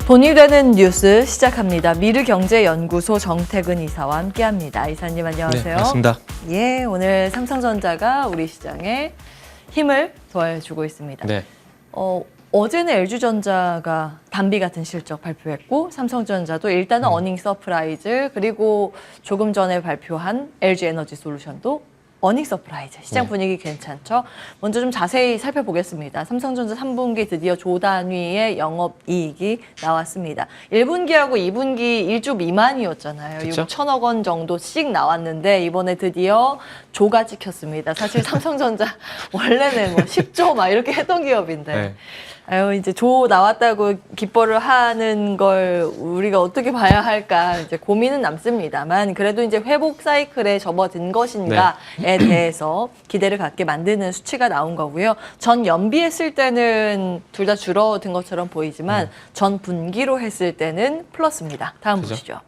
돈이 되는 뉴스 시작합니다. 미르경제연구소 정태근 이사와 함께합니다. 이사님 안녕하세요. 네, 반갑습니다. 예, 오늘 삼성전자가 우리 시장에 힘을 더해주고 있습니다. 네. 어제는 LG전자가 단비 같은 실적 발표했고 삼성전자도 일단은 어닝 서프라이즈 그리고 조금 전에 발표한 LG에너지솔루션도 어닝 서프라이즈. 시장 분위기 괜찮죠? 먼저 좀 자세히 살펴보겠습니다. 삼성전자 3분기 드디어 조 단위의 영업이익이 나왔습니다. 1분기하고 2분기 1조 미만이었잖아요. 그쵸? 6천억 원 정도씩 나왔는데 이번에 드디어 조가 찍혔습니다. 사실 삼성전자 원래는 뭐 10조 막 이렇게 했던 기업인데 네. 아유, 이제 조 나왔다고 기뻐를 하는 걸 우리가 어떻게 봐야 할까 이제 고민은 남습니다만 그래도 이제 회복 사이클에 접어든 것인가에 대해서 기대를 갖게 만드는 수치가 나온 거고요. 전 연비했을 때는 둘 다 줄어든 것처럼 보이지만 전 분기로 했을 때는 플러스입니다. 다음 그죠? 보시죠.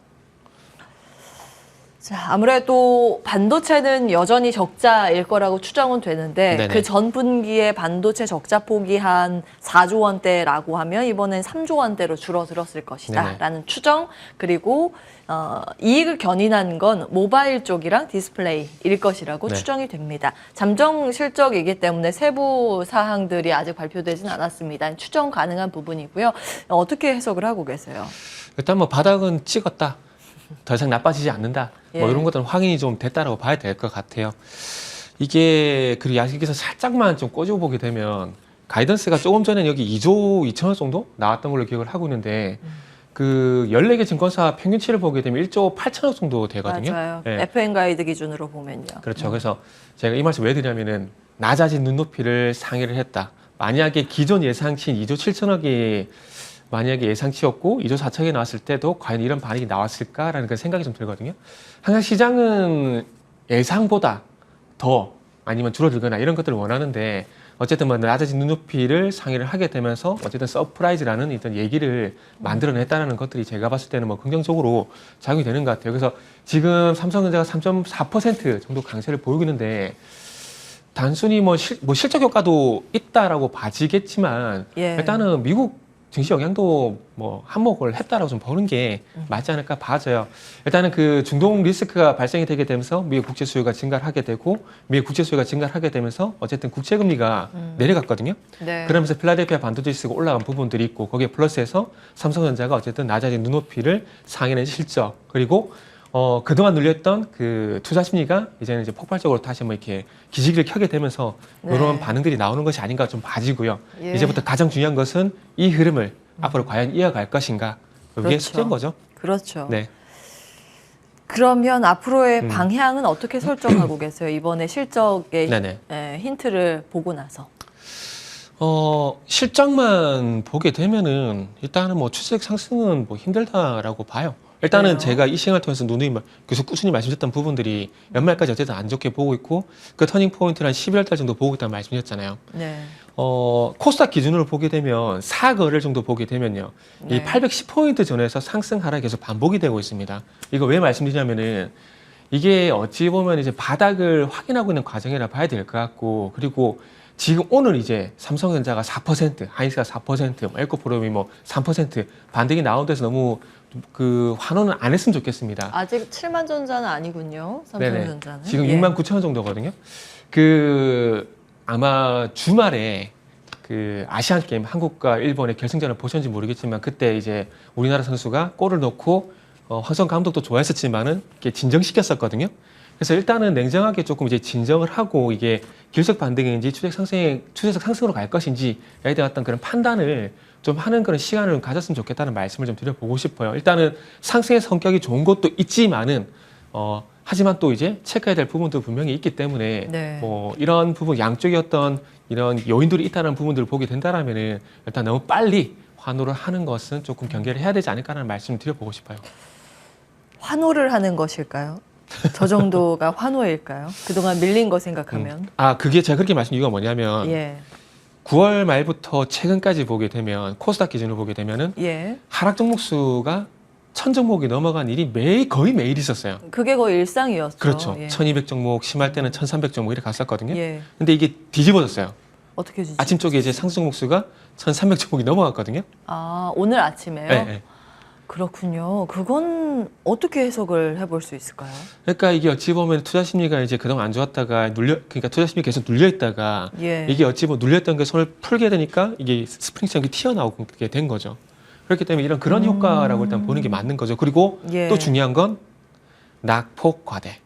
자, 아무래도 반도체는 여전히 적자일 거라고 추정은 되는데 네네. 그 전 분기에 반도체 적자 폭이 한 4조 원대라고 하면 이번엔 3조 원대로 줄어들었을 것이다라는 추정 그리고 이익을 견인한 건 모바일 쪽이랑 디스플레이일 것이라고 네. 추정이 됩니다. 잠정 실적이기 때문에 세부 사항들이 아직 발표되진 않았습니다. 추정 가능한 부분이고요. 어떻게 해석을 하고 계세요? 일단 뭐 바닥은 찍었다. 더 이상 나빠지지 않는다. 예. 뭐 이런 것들은 확인이 좀 됐다라고 봐야 될 것 같아요. 이게 그리고 야식에서 살짝만 좀 꼬집어보게 되면 가이던스가 조금 전에 여기 2조 2천억 정도 나왔던 걸로 기억을 하고 있는데 그 14개 증권사 평균치를 보게 되면 1조 8천억 정도 되거든요. 맞아요. 예. FN 가이드 기준으로 보면요. 그렇죠. 그래서 제가 이 말씀 왜 드리냐면은 낮아진 눈높이를 상회를 했다. 만약에 기존 예상치인 2조 7천억이 만약에 예상치였고 2조 4천억이 나왔을 때도 과연 이런 반응이 나왔을까라는 그 생각이 좀 들거든요. 항상 시장은 예상보다 더 아니면 줄어들거나 이런 것들을 원하는데 어쨌든 뭐 낮아진 눈높이를 상회를 하게 되면서 어쨌든 서프라이즈라는 어떤 얘기를 만들어냈다는 것들이 제가 봤을 때는 뭐 긍정적으로 작용이 되는 것 같아요. 그래서 지금 삼성전자가 3.4% 정도 강세를 보이고 있는데 단순히 뭐 실적 효과도 있다라고 봐지겠지만 예. 일단은 미국 증시 영향도 뭐 한몫을 했다라고 좀 보는 게 맞지 않을까 봐져요. 일단은 그 중동 리스크가 발생이 되게 되면서 미국 국채 수요가 증가를 하게 되고 미국 국채 수요가 증가를 하게 되면서 어쨌든 국채 금리가 내려갔거든요. 네. 그러면서 필라델피아 반도체 지수가 올라간 부분들이 있고 거기에 플러스해서 삼성전자가 어쨌든 낮아진 눈높이를 상회낸 실적 그리고 그동안 눌렸던 그 투자 심리가 이제는 이제 폭발적으로 다시 뭐 이렇게 기지개를 켜게 되면서 네. 이런 반응들이 나오는 것이 아닌가 좀 봐지고요. 예. 이제부터 가장 중요한 것은 이 흐름을 앞으로 과연 이어갈 것인가. 그게 그렇죠. 숙제인 거죠. 그렇죠. 네. 그러면 앞으로의 방향은 어떻게 설정하고 계세요? 이번에 실적의 네네. 힌트를 보고 나서. 실적만 보게 되면은 일단은 뭐 추세적 상승은 뭐 힘들다라고 봐요. 일단은 그래요? 제가 이 시간을 통해서 누누이 계속 꾸준히 말씀드렸던 부분들이 연말까지 어쨌든 안 좋게 보고 있고 그 터닝 포인트를 한 11월 달 정도 보고 있다는 말씀드렸잖아요. 네. 코스닥 기준으로 보게 되면 4거래일 정도 보게 되면요. 네. 이 810포인트 전에서 상승 하락이 계속 반복이 되고 있습니다. 이거 왜 말씀드리냐면은 이게 어찌 보면 이제 바닥을 확인하고 있는 과정이라 봐야 될 것 같고 그리고 지금 오늘 이제 삼성전자가 4%, 하이닉스가 4%, 에코프롬이 뭐 3% 반등이 나온 데서 너무 그 환호는 안 했으면 좋겠습니다. 아직 7만 전자는 아니군요. 삼성전자는. 지금 예. 6만 9천 원 정도거든요. 그 아마 주말에 그 아시안 게임 한국과 일본의 결승전을 보셨는지 모르겠지만 그때 이제 우리나라 선수가 골을 넣고 황선 감독도 좋아했었지만은 이렇게 진정시켰었거든요. 그래서 일단은 냉정하게 조금 이제 진정을 하고 이게 기술적 반등인지 추세적 상승으로 갈 것인지에 대한 어떤 그런 판단을 좀 하는 그런 시간을 좀 가졌으면 좋겠다는 말씀을 좀 드려보고 싶어요. 일단은 상승의 성격이 좋은 것도 있지만은 하지만 또 이제 체크해야 될 부분도 분명히 있기 때문에 네. 뭐 이런 부분 양쪽의 어떤 이런 요인들이 있다는 부분들을 보게 된다라면은 일단 너무 빨리 환호를 하는 것은 조금 경계를 해야 되지 않을까라는 말씀을 드려보고 싶어요. 환호를 하는 것일까요? 저 정도가 환호일까요? 그동안 밀린 거 생각하면. 그게 제가 그렇게 말씀 이유가 뭐냐면 예. 9월 말부터 최근까지 보게 되면 코스닥 기준으로 보게 되면은 예. 하락 종목 수가 1000종목이 넘어간 일이 거의 매일 있었어요. 그게 거의 일상이었죠. 그렇죠. 예. 1200종목, 심할 때는 1300종목 이렇게 갔었거든요. 예. 근데 이게 뒤집어졌어요. 어떻게 주지? 아침 쪽에 이제 상승 종목수가 1,300종목이 넘어갔거든요. 아, 오늘 아침에요? 네, 네. 그렇군요. 그건 어떻게 해석을 해볼 수 있을까요? 그러니까 이게 어찌 보면 투자 심리가 이제 그동안 안 좋았다가 그러니까 투자 심리 계속 눌려 있다가 예. 이게 어찌 보면 눌렸던 게 손을 풀게 되니까 이게 스프링처럼 튀어나오게 된 거죠. 그렇기 때문에 이런 그런 효과라고 일단 보는 게 맞는 거죠. 그리고 예. 또 중요한 건 낙폭 과대.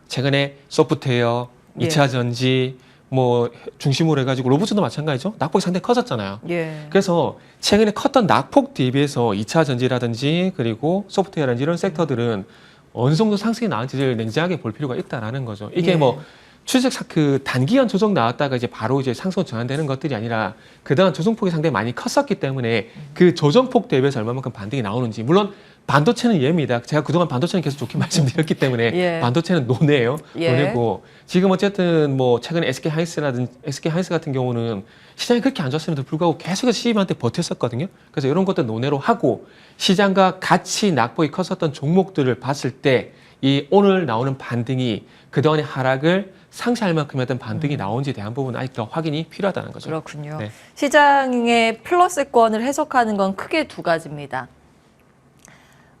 최근에 소프트웨어, 예. 2차 전지 뭐 중심으로 해가지고 로봇도 마찬가지죠. 낙폭이 상당히 커졌잖아요. 예. 그래서 최근에 컸던 낙폭 대비해서 2차 전지라든지 그리고 소프트웨어라든지 이런 섹터들은 어느 정도 상승이 나왔는지를 냉정하게 볼 필요가 있다라는 거죠. 이게 예. 뭐 추세적 그 단기간 조정 나왔다가 이제 바로 이제 상승 전환되는 것들이 아니라 그동안 조정폭이 상당히 많이 컸었기 때문에 그 조정폭 대비해서 얼마만큼 반등이 나오는지 물론 반도체는 예입니다. 제가 그동안 반도체는 계속 좋게 말씀드렸기 때문에 예. 반도체는 논해요. 예. 논해고 지금 어쨌든 뭐 최근에 SK 하이닉스 같은 경우는 시장이 그렇게 안 좋았음에도 불구하고 계속해서 CEO한테 버텼었거든요. 그래서 이런 것들 논외로 하고 시장과 같이 낙폭이 컸었던 종목들을 봤을 때 이 오늘 나오는 반등이 그동안의 하락을 상쇄할 만큼 했던 반등이 나온지에 대한 부분은 아직 더 확인이 필요하다는 거죠. 그렇군요. 네. 시장의 플러스권을 해석하는 건 크게 두 가지입니다.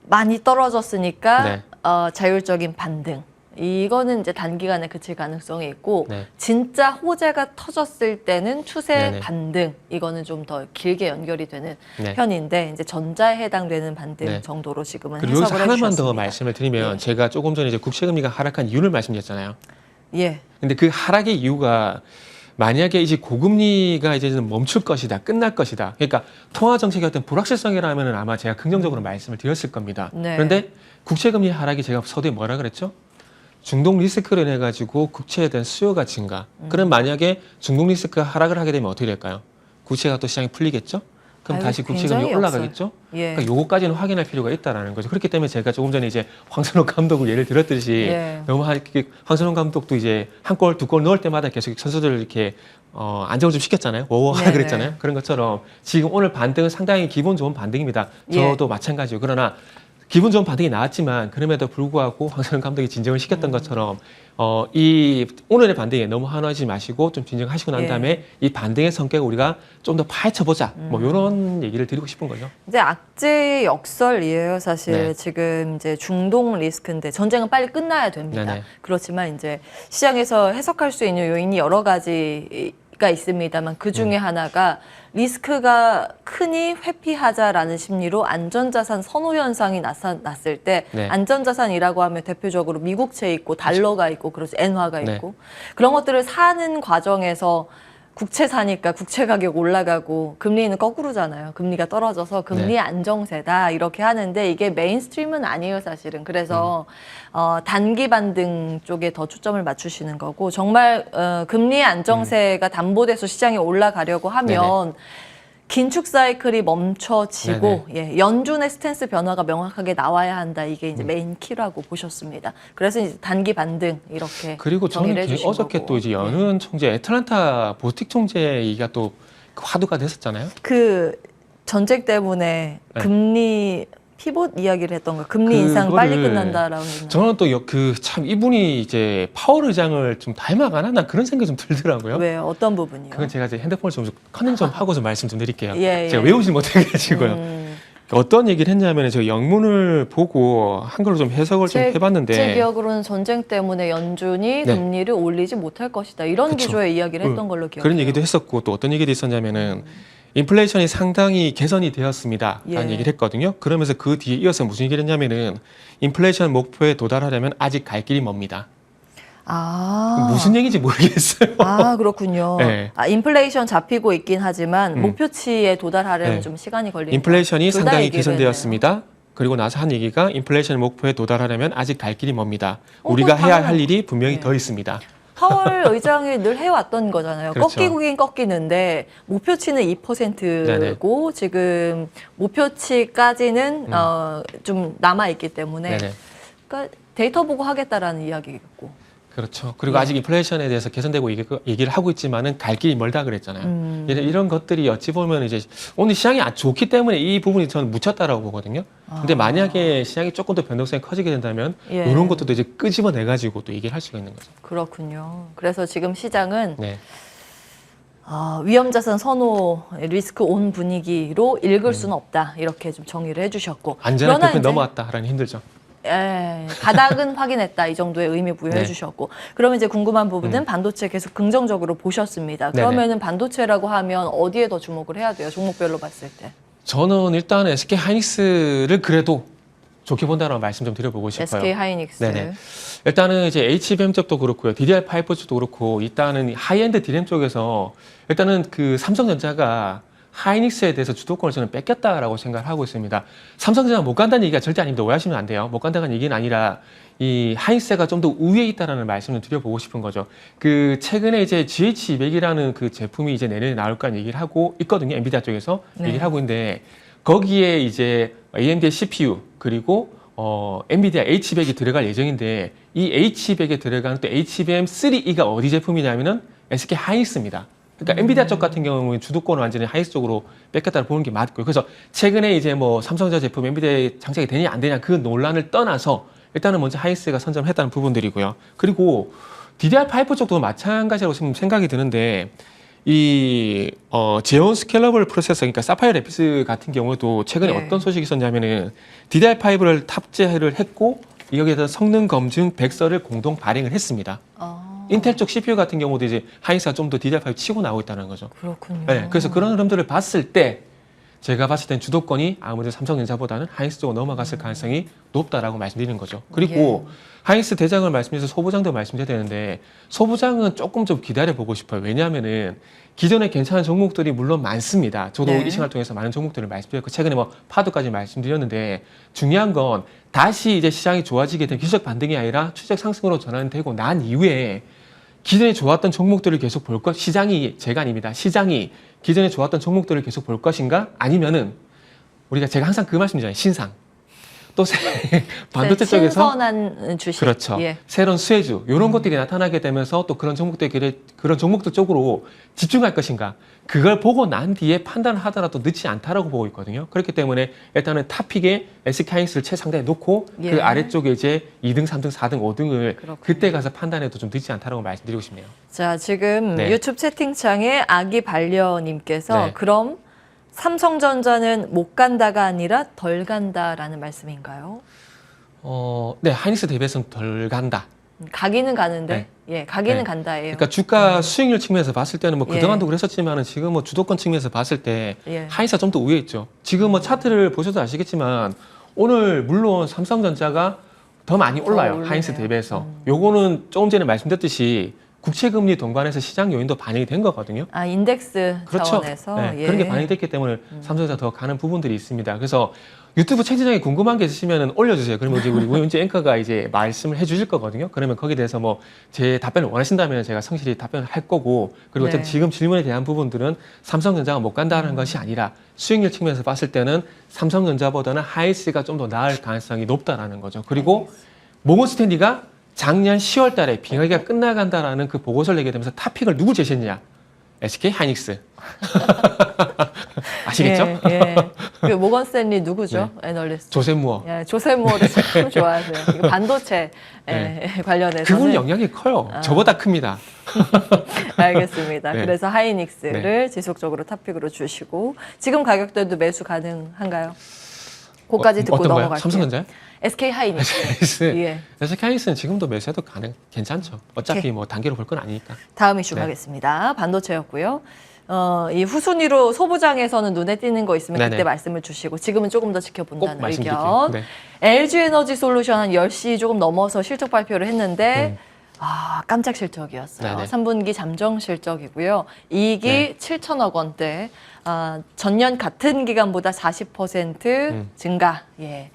많이 떨어졌으니까 네. 자율적인 반등. 이거는 이제 단기간에 그칠 가능성이 있고 네. 진짜 호재가 터졌을 때는 추세 네네. 반등. 이거는 좀 더 길게 연결이 되는 네. 편인데 이제 전자에 해당되는 반등 네. 정도로 지금은 그리고 여기서 해석을 하나만 해주셨습니다. 더 말씀을 드리면 예. 제가 조금 전에 이제 국채금리가 하락한 이유를 말씀드렸잖아요. 예. 근데 그 하락의 이유가 만약에 이제 고금리가 이제 좀 멈출 것이다, 끝날 것이다. 그러니까 통화 정책의 어떤 불확실성이라면은 아마 제가 긍정적으로 말씀을 드렸을 겁니다. 네. 그런데 국채금리 하락이 제가 서두에 뭐라 그랬죠? 중동 리스크로 인해 가지고 국채에 대한 수요가 증가. 그럼 만약에 중동 리스크가 하락을 하게 되면 어떻게 될까요? 국채가 또 시장이 풀리겠죠? 그럼 아유, 다시 국채금리 굉장히 올라가겠죠? 예. 그러니까 요거까지는 확인할 필요가 있다라는 거죠. 그렇기 때문에 제가 조금 전에 이제 황선홍 감독을 예를 들었듯이 예. 너무 황선홍 감독도 이제 한 골, 두 골 넣을 때마다 계속 선수들을 이렇게 안정을 좀 시켰잖아요. 워워하라 네네. 그랬잖아요. 그런 것처럼 지금 오늘 반등은 상당히 기분 좋은 반등입니다. 저도 마찬가지요. 그러나 기분 좋은 반등이 나왔지만 그럼에도 불구하고 황선홍 감독이 진정을 시켰던 것처럼 이 오늘의 반등에 너무 한화하지 마시고 좀 진정하시고 난 예. 다음에 이 반등의 성격을 우리가 좀 더 파헤쳐 보자. 뭐 이런 얘기를 드리고 싶은 거죠. 이제 악재의 역설이에요, 사실. 네. 지금 이제 중동 리스크인데 전쟁은 빨리 끝나야 됩니다. 네네. 그렇지만 이제 시장에서 해석할 수 있는 요인이 여러 가지가 있습니다만 그 중에 하나가 리스크가 크니 회피하자라는 심리로 안전자산 선호 현상이 나타났을 때 네. 안전자산이라고 하면 대표적으로 미국채 있고 달러가 있고 그렇죠. 엔화가 네. 있고 그런 것들을 사는 과정에서 국채 사니까 국채 가격 올라가고 금리는 거꾸로잖아요. 금리가 떨어져서 금리 네. 안정세다 이렇게 하는데 이게 메인스트림은 아니에요, 사실은. 그래서 단기 반등 쪽에 더 초점을 맞추시는 거고 정말 금리 안정세가 담보돼서 시장이 올라가려고 하면 긴축 사이클이 멈춰지고 예, 연준의 스탠스 변화가 명확하게 나와야 한다. 이게 이제 메인 키라고 보셨습니다. 그래서 이제 단기 반등 이렇게 그리고 저는 정의를 해주신 어저께 거고. 또 이제 연은 총재, 애틀란타 보스틱 총재 얘기가 또 화두가 됐었잖아요. 그 전쟁 때문에 네. 금리 피봇 이야기를 했던 거. 금리 인상 빨리 그거를 끝난다라고. 저는 또 그 참 이분이 이제 파월 의장을 좀 닮아가나 난 그런 생각이 좀 들더라고요. 왜요? 어떤 부분이요? 그건 제가 이제 핸드폰을 좀 컨닝 좀 하고 좀 말씀 좀 드릴게요. 예, 제가 예. 외우지 못해가지고요. 어떤 얘기를 했냐면 제가 영문을 보고 한글로 좀 해석을 좀 해봤는데 제 기억으로는 전쟁 때문에 연준이 네. 금리를 올리지 못할 것이다. 이런 그쵸. 기조의 이야기를 했던 걸로 기억해요. 그런 얘기도 했었고 또 어떤 얘기도 있었냐면은 인플레이션이 상당히 개선이 되었습니다. 라는 예. 얘기를 했거든요. 그러면서 그 뒤에 이어서 무슨 얘기를 했냐면은 인플레이션 목표에 도달하려면 아직 갈 길이 멉니다. 무슨 얘기인지 모르겠어요. 아, 그렇군요. 네. 인플레이션 잡히고 있긴 하지만 목표치에 도달하려면 네. 좀 시간이 걸린다. 인플레이션이 둘다 상당히 얘기를 개선되었습니다. 그리고 나서 한 얘기가 인플레이션 목표에 도달하려면 아직 갈 길이 먼니다. 우리가 그건 해야 할 당연한 일이 분명히 네. 더 있습니다. 파월 의장이 늘 해왔던 거잖아요. 그렇죠. 꺾이긴 꺾이는데 목표치는 2%고 지금 목표치까지는 좀 남아 있기 때문에 네네. 그러니까 데이터 보고 하겠다라는 이야기겠고. 그렇죠. 그리고 아직 인플레이션에 대해서 개선되고 얘기를 하고 있지만은 갈 길이 멀다 그랬잖아요. 이런 것들이 어찌 보면 이제 오늘 시장이 좋기 때문에 이 부분이 저는 묻혔다라고 보거든요. 근데 만약에 시장이 조금 더 변동성이 커지게 된다면 예. 이런 것도 이제 끄집어내 가지고 또 얘기를 할 수가 있는 거죠. 그렇군요. 그래서 지금 시장은 네. 위험자산 선호 리스크 온 분위기로 읽을 수는 없다. 이렇게 좀 정의를 해주셨고. 안전한 그러나 대표 이제 넘어왔다라는 힘들죠. 바닥은 확인했다. 이 정도의 의미 부여해 네. 주셨고. 그러면 이제 궁금한 부분은 반도체 계속 긍정적으로 보셨습니다. 네네. 그러면은 반도체라고 하면 어디에 더 주목을 해야 돼요? 종목별로 봤을 때. 저는 일단 SK 하이닉스를 그래도 좋게 본다는 말씀 좀 드려보고 싶어요. SK 하이닉스. 네네. 일단은 이제 HBM 쪽도 그렇고요. DDR5 쪽도 그렇고, 일단은 하이엔드 디램 쪽에서 일단은 그 삼성전자가 하이닉스에 대해서 주도권을 저는 뺏겼다라고 생각을 하고 있습니다. 삼성전자가 못 간다는 얘기가 절대 아닙니다. 오해하시면 안 돼요. 못 간다는 얘기는 아니라 이 하이닉스가 좀 더 우위에 있다라는 말씀을 드려보고 싶은 거죠. 그 최근에 이제 GH200이라는 그 제품이 이제 내년에 나올 거라는 얘기를 하고 있거든요. 엔비디아 쪽에서 네. 얘기를 하고 있는데 거기에 이제 AMD의 CPU 그리고 엔비디아 H100이 들어갈 예정인데 이 H100에 들어가는 또 HBM3E가 어디 제품이냐면은 SK 하이닉스입니다. 그러니까 엔비디아 쪽 같은 경우는 주도권을 완전히 하이닉스 쪽으로 뺏겼다고 보는 게 맞고요. 그래서 최근에 이제 뭐 삼성전자 제품 엔비디아에 장착이 되냐 안 되냐 그 논란을 떠나서 일단은 먼저 하이닉스가 선점을 했다는 부분들이고요. 그리고 DDR5 쪽도 마찬가지라고 지금 생각이 드는데 이 제온 스케일러블 프로세서 그러니까 사파이어 래피드 같은 경우도 최근에 예. 어떤 소식이 있었냐면은 DDR5를 탑재를 했고 여기에서 성능 검증 백서를 공동 발행을 했습니다. 인텔 쪽 CPU 같은 경우도 이제 하이닉스가 좀 더 DDR5 치고 나오고 있다는 거죠. 그렇군요. 네, 그래서 그런 흐름들을 봤을 때 제가 봤을 땐 주도권이 아무래도 삼성전자보다는 하이닉스 쪽으로 넘어갔을 가능성이 높다라고 말씀드리는 거죠. 그리고 하이닉스 대장을 말씀드려서 소부장도 말씀드려야 되는데 소부장은 조금 좀 기다려보고 싶어요. 왜냐하면은 기존에 괜찮은 종목들이 물론 많습니다. 저도 네. 이 시간을 통해서 많은 종목들을 말씀드렸고 최근에 뭐 파도까지 말씀드렸는데 중요한 건 다시 이제 시장이 좋아지게 된 기술적 반등이 아니라 추적 상승으로 전환되고 난 이후에 기존에 좋았던 종목들을 계속 볼 것, 시장이 제가 아닙니다. 시장이 기존에 좋았던 종목들을 계속 볼 것인가? 아니면은 우리가 제가 항상 그 말씀이잖아요. 신상. 또 반도체 쪽에서 신선한 주식. 그렇죠. 예. 새로운 수혜주 이런 것들이 나타나게 되면서 또 그런 종목들 쪽으로 집중할 것인가? 그걸 보고 난 뒤에 판단을 하더라도 늦지 않다라고 보고 있거든요. 그렇기 때문에 일단은 탑픽에 SK 하이닉스를 최상단에 놓고 예. 그 아래쪽에 이제 2등, 3등, 4등, 5등을 그렇군요. 그때 가서 판단해도 좀 늦지 않다라고 말씀드리고 싶네요. 자, 지금 네. 유튜브 채팅창에 아기 반려님께서 네. 그럼 삼성전자는 못 간다가 아니라 덜 간다라는 말씀인가요? 네, 하이닉스 대비해서는 덜 간다. 가기는 가는데, 가기는 네. 간다예요. 그러니까 주가 수익률 측면에서 봤을 때는 뭐 예. 그동안도 그랬었지만은 지금 뭐 주도권 측면에서 봤을 때 예. 하이닉스가 좀 더 우위에 있죠. 지금 뭐 차트를 보셔도 아시겠지만 오늘 물론 삼성전자가 더 많이 올라요. 올르네요. 하이닉스 대비해서. 요거는 조금 전에 말씀드렸듯이 국채금리 동반해서 시장 요인도 반영이 된 거거든요. 아, 인덱스 그렇죠. 차원에서. 네, 예. 그런 게 반영이 됐기 때문에 삼성전자 더 가는 부분들이 있습니다. 그래서 유튜브 채팅창에 궁금한 게 있으시면 올려주세요. 그러면 이제 우리 우현재 앵커가 이제 말씀을 해주실 거거든요. 그러면 거기에 대해서 뭐 제 답변을 원하신다면 제가 성실히 답변을 할 거고 그리고 네. 어쨌든 지금 질문에 대한 부분들은 삼성전자가 못 간다는 것이 아니라 수익률 측면에서 봤을 때는 삼성전자보다는 하이닉스가 좀 더 나을 가능성이 높다라는 거죠. 그리고 모건 스탠리가 작년 10월 달에 빙하기가 끝나간다라는 그 보고서를 내게 되면서 탑픽을 누구 제시했냐? SK 하이닉스. 아시겠죠? 예, 예. 그 모건 스탠리 누구죠? 애널리스트. 조셉 무어. 예, 조셉 모어를 참 좋아하세요. 이거 반도체 관련해서. 그분 영향이 커요. 저보다 큽니다. 알겠습니다. 네. 그래서 하이닉스를 지속적으로 탑픽으로 주시고 지금 가격대도 매수 가능한가요? 그까지 듣고 어떤 거요? 넘어갈게요. 삼성전자요? SK 하이닉스. 하이닉스. 예. SK 하이닉스는 지금도 매수해도 괜찮죠. 어차피 오케이. 뭐 단계로 볼 건 아니니까. 다음 이슈 네. 가겠습니다. 반도체였고요. 이 후순위로 소부장에서는 눈에 띄는 거 있으면 네네. 그때 말씀을 주시고 지금은 조금 더 지켜본다는 꼭 말씀드릴게요. 의견. 네. LG 에너지 솔루션 한 10시 조금 넘어서 실적 발표를 했는데 깜짝 실적이었어요. 네네. 3분기 잠정 실적이고요. 이익이 네. 7천억 원대. 전년 같은 기간보다 40% 증가. 예.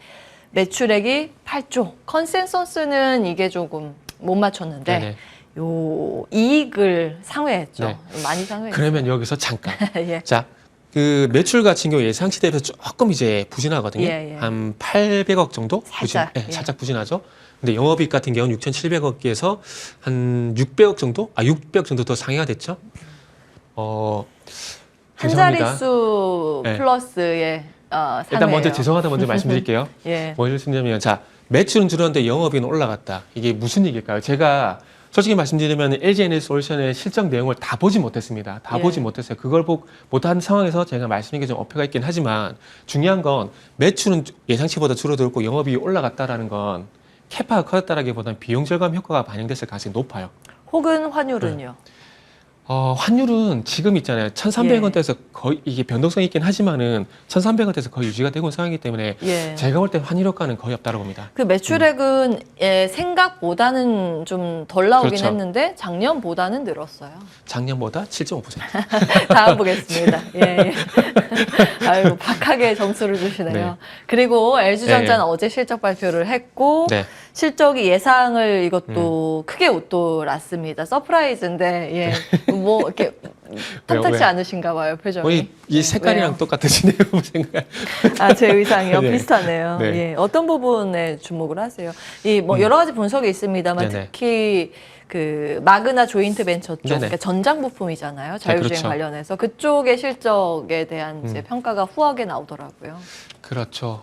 매출액이 8조. 컨센서스는 이게 조금 못 맞췄는데 네네. 요 이익을 상회했죠. 네. 많이 상회했죠. 그러면 여기서 잠깐. 예. 자, 그 매출 같은 경우 예상치 대비해서 조금 이제 부진하거든요. 예, 예. 한 800억 정도? 살짝, 부진, 예. 살짝 부진하죠. 근데 영업이익 같은 경우는 6,700억에서 한 600억 정도? 600억 정도 더 상회가 됐죠. 한 죄송합니다. 자릿수 네. 플러스의 일단 먼저 상회예요. 죄송하다 먼저 말씀드릴게요. 예. 뭐 말씀드리면 자 매출은 줄었는데 영업이익은 올라갔다. 이게 무슨 얘기일까요? 제가 솔직히 말씀드리면 LG 에너지솔루션의 실적 내용을 다 보지 못했습니다. 다 예. 보지 못했어요. 그걸 못한 상황에서 제가 말씀드린 게 좀 어폐가 있긴 하지만 중요한 건 매출은 예상치보다 줄어들고 영업이익이 올라갔다라는 건 캐파가 커졌다라기보다는 비용 절감 효과가 반영됐을 가능성이 높아요. 혹은 환율은요? 환율은 지금 있잖아요. 1,300원대에서 거의 이게 변동성이 있긴 하지만은 1,300원대에서 거의 유지가 되고 있는 상황이기 때문에 예. 제가 볼 때 환율 효과는 거의 없다고 봅니다. 그 매출액은 예, 생각보다는 좀 덜 나오긴 그렇죠. 했는데 작년보다는 늘었어요. 작년보다 7.5%. 다음 보겠습니다. 예, 예. 아이고 박하게 점수를 주시네요. 네. 그리고 LG전자는 네. 어제 실적 발표를 했고 네. 실적이 예상을 이것도 크게 웃돌았습니다. 서프라이즈인데 예, 뭐 이렇게 탐탁치 왜요? 않으신가 봐요 표정이. 거의 이 색깔이랑 왜요? 똑같으시네요, 생각. 제 의상이요. 네. 비슷하네요. 네. 예. 어떤 부분에 주목을 하세요? 이 뭐 여러 가지 분석이 있습니다만 네네. 특히 그 마그나 조인트 벤처 쪽, 네네. 그러니까 전장 부품이잖아요. 자율주행 그렇죠. 관련해서 그쪽의 실적에 대한 이제 평가가 후하게 나오더라고요. 그렇죠.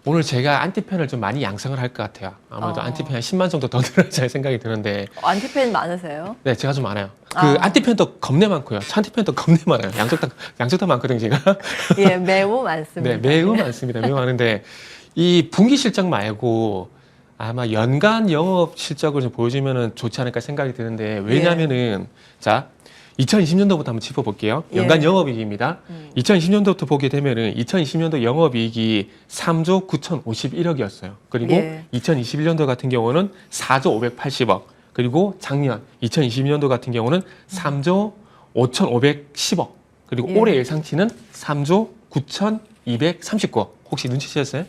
오늘 제가 안티펜을 좀 많이 양성을 할 것 같아요. 아무래도 안티펜 한 10만 정도 더 늘어날 생각이 드는데. 안티팬 많으세요? 네, 제가 좀 많아요. 아. 안티펜도 겁내 많고요. 안티펜도 겁내 많아요. 양쪽 다 많거든요, 제가. 예, 매우 많습니다. 네, 매우 많습니다. 매우 많은데 이 분기 실적 말고 아마 연간 영업 실적을 좀 보여주면은 좋지 않을까 생각이 드는데 왜냐면은 자 2020년도부터 한번 짚어볼게요. 연간 예. 영업이익입니다. 2020년도부터 보게 되면은 2020년도 영업이익이 3조 9,051억이었어요. 그리고 예. 2021년도 같은 경우는 4조 580억. 그리고 작년 2022년도 같은 경우는 3조 5,510억. 그리고 예. 올해 예상치는 3조 9,239억. 혹시 눈치채셨어요?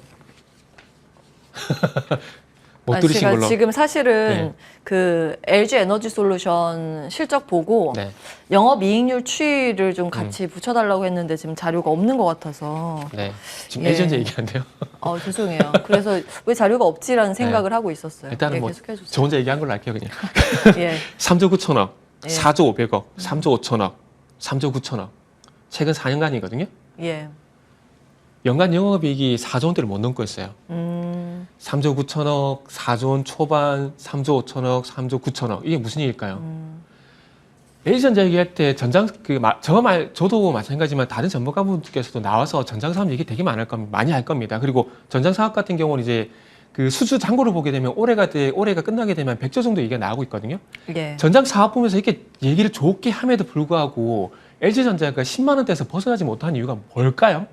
못 들으신 제가 걸로. 지금 사실은 네. 그 LG 에너지 솔루션 실적 보고 네. 영업 이익률 추이를 좀 같이 붙여달라고 했는데 지금 자료가 없는 것 같아서 네. 지금 예. LG전자 얘기한대요. 죄송해요. 그래서 왜 자료가 없지라는 생각을 하고 있었어요. 일단은 예, 뭐 계속 저 해주세요. 혼자 얘기한 걸로 할게요, 그냥. 예. 3조 9천억, 예. 4조 500억, 3조 5천억, 3조 9천억. 최근 4년간이거든요. 예. 연간 영업이익이 4조 원대를 못 넘고 있어요. 3조 9천억, 4조 원 초반, 3조 5천억, 3조 9천억. 이게 무슨 일일까요? LG전자 얘기할 때 저도 마찬가지지만 다른 전문가분들께서도 나와서 전장 사업 얘기 되게 많이 할 겁니다. 그리고 전장 사업 같은 경우는 이제 그 수주 잔고를 보게 되면 올해가 끝나게 되면 100조 정도 얘기가 나오고 있거든요. 예. 전장 사업 보면서 이렇게 얘기를 좋게 함에도 불구하고 LG전자가 10만 원대에서 벗어나지 못한 이유가 뭘까요?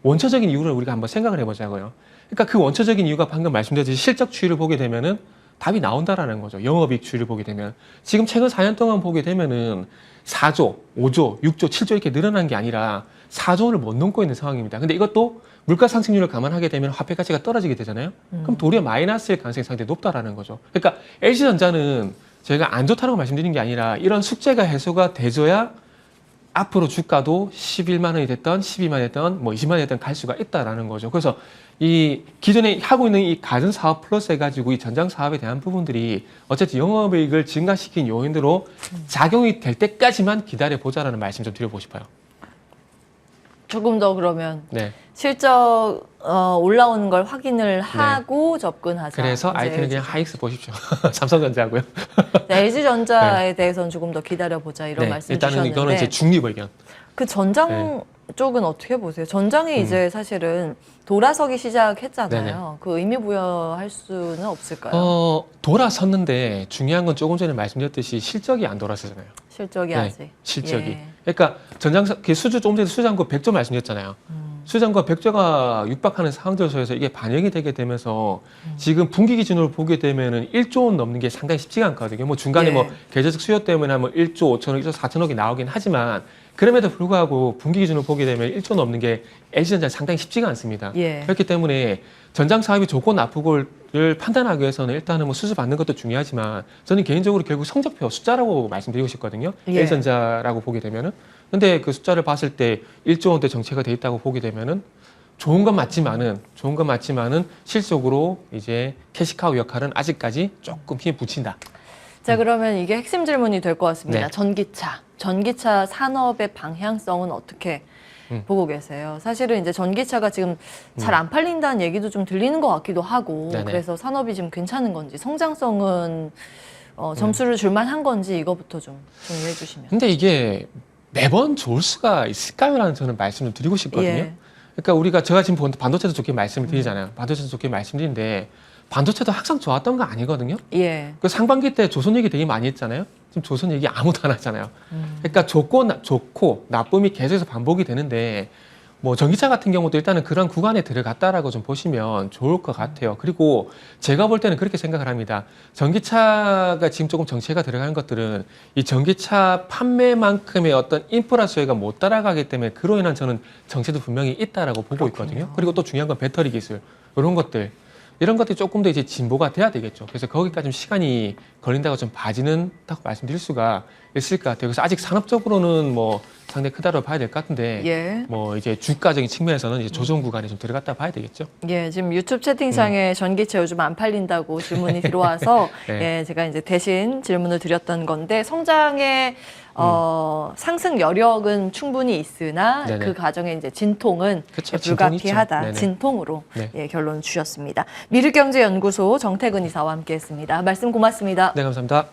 원초적인 이유를 우리가 한번 생각을 해보자고요. 그러니까 그 원초적인 이유가 방금 말씀드렸듯이 실적 추이를 보게 되면은 답이 나온다라는 거죠. 영업이익 추이를 보게 되면. 지금 최근 4년 동안 보게 되면은 4조, 5조, 6조, 7조 이렇게 늘어난 게 아니라 4조 원을 못 넘고 있는 상황입니다. 근데 이것도 물가 상승률을 감안하게 되면 화폐 가치가 떨어지게 되잖아요. 그럼 도리어 마이너스일 가능성이 상당히 높다라는 거죠. 그러니까 LG전자는 저희가 안 좋다고 말씀드린 게 아니라 이런 숙제가 해소가 돼줘야 앞으로 주가도 11만 원이 됐던 12만 원이 됐던 뭐 20만 원이 됐던 갈 수가 있다라는 거죠. 그래서 이 기존에 하고 있는 이 가전 사업 플러스 해가지고 이 전장 사업에 대한 부분들이 어쨌든 영업이익을 증가시킨 요인으로 작용이 될 때까지만 기다려 보자라는 말씀 좀 드려보고 싶어요. 조금 더 그러면 네. 실적 올라오는 걸 확인을 하고 접근하자. 그래서 이제 아이템은 그냥 하이닉스 보십시오. 삼성전자하고요. LG전자에 대해서는 조금 더 기다려보자 이런 말씀 일단은 주셨는데 이거는 제 중립 의견. 그 전장 쪽은 어떻게 보세요? 전장이 이제 사실은 돌아서기 시작했잖아요. 네네. 그 의미 부여할 수는 없을까요? 돌아섰는데 중요한 건 조금 전에 말씀드렸듯이 실적이 안 돌아서잖아요. 실적이 아직. 실적이. 예. 그러니까 수주 조금 전에 수장고 100조 말씀드렸잖아요. 수장고 100조가 육박하는 상황에서 이게 반영이 되게 되면서 지금 분기 기준으로 보게 되면은 1조 원 넘는 게 상당히 쉽지가 않거든요. 뭐 중간에 예. 뭐 계좌적 수요 때문에 뭐 1조 5천억, 1조 4천억이 나오긴 하지만 그럼에도 불구하고 분기 기준으로 보게 되면 1조 넘는 게 LG전자 상당히 쉽지가 않습니다. 예. 그렇기 때문에 전장 사업이 좋고 나쁘고를 판단하기 위해서는 일단은 뭐 수주 받는 것도 중요하지만 저는 개인적으로 결국 성적표 숫자라고 말씀드리고 싶거든요. 예. LG전자라고 보게 되면은 근데 그 숫자를 봤을 때 1조 원대 정체가 돼 있다고 보게 되면은 좋은 건 맞지만은 실속으로 이제 캐시카우 역할은 아직까지 조금 힘이 붙인다. 자, 그러면 이게 핵심 질문이 될 것 같습니다. 네. 전기차 산업의 방향성은 어떻게 보고 계세요. 사실은 이제 전기차가 지금 잘 안 팔린다는 얘기도 좀 들리는 것 같기도 하고 네네. 그래서 산업이 지금 괜찮은 건지 성장성은 점수를 줄만 한 건지 이거부터 좀 정리해 주시면. 근데 이게 매번 좋을 수가 있을까요라는 저는 말씀을 드리고 싶거든요. 예. 그러니까 우리가 제가 지금 본 반도체도 좋게 말씀을 드리잖아요. 반도체도 좋게 말씀드리는데 반도체도 항상 좋았던 거 아니거든요. 예. 그 상반기 때 조선 얘기 되게 많이 했잖아요. 지금 조선 얘기 아무도 안 하잖아요. 그러니까 좋고 나쁨이 계속해서 반복이 되는데 뭐 전기차 같은 경우도 일단은 그런 구간에 들어갔다라고 좀 보시면 좋을 것 같아요. 그리고 제가 볼 때는 그렇게 생각을 합니다. 전기차가 지금 조금 정체가 들어가는 것들은 이 전기차 판매만큼의 어떤 인프라 수요가 못 따라가기 때문에 그로 인한 저는 정체도 분명히 있다라고 보고 있거든요. 그리고 또 중요한 건 배터리 기술 이런 것들. 이런 것들이 조금 더 이제 진보가 돼야 되겠죠. 그래서 거기까지 좀 시간이 걸린다고 좀 봐지는다고 말씀드릴 수가 있을 것 같아요. 그래서 아직 산업적으로는 뭐 상당히 크다고 봐야 될 것 같은데, 예. 뭐 이제 주가적인 측면에서는 이제 조정 구간에 좀 들어갔다 봐야 되겠죠. 예, 지금 유튜브 채팅창에 전기차 요즘 안 팔린다고 질문이 들어와서 네. 예, 제가 이제 대신 질문을 드렸던 건데 성장의 상승 여력은 충분히 있으나 네네. 그 과정에 이제 진통은 그쵸, 불가피하다. 진통이 있죠. 네네. 진통으로 네. 예, 결론 주셨습니다. 미르경제연구소 정태근 이사와 함께했습니다. 말씀 고맙습니다. 네, 감사합니다.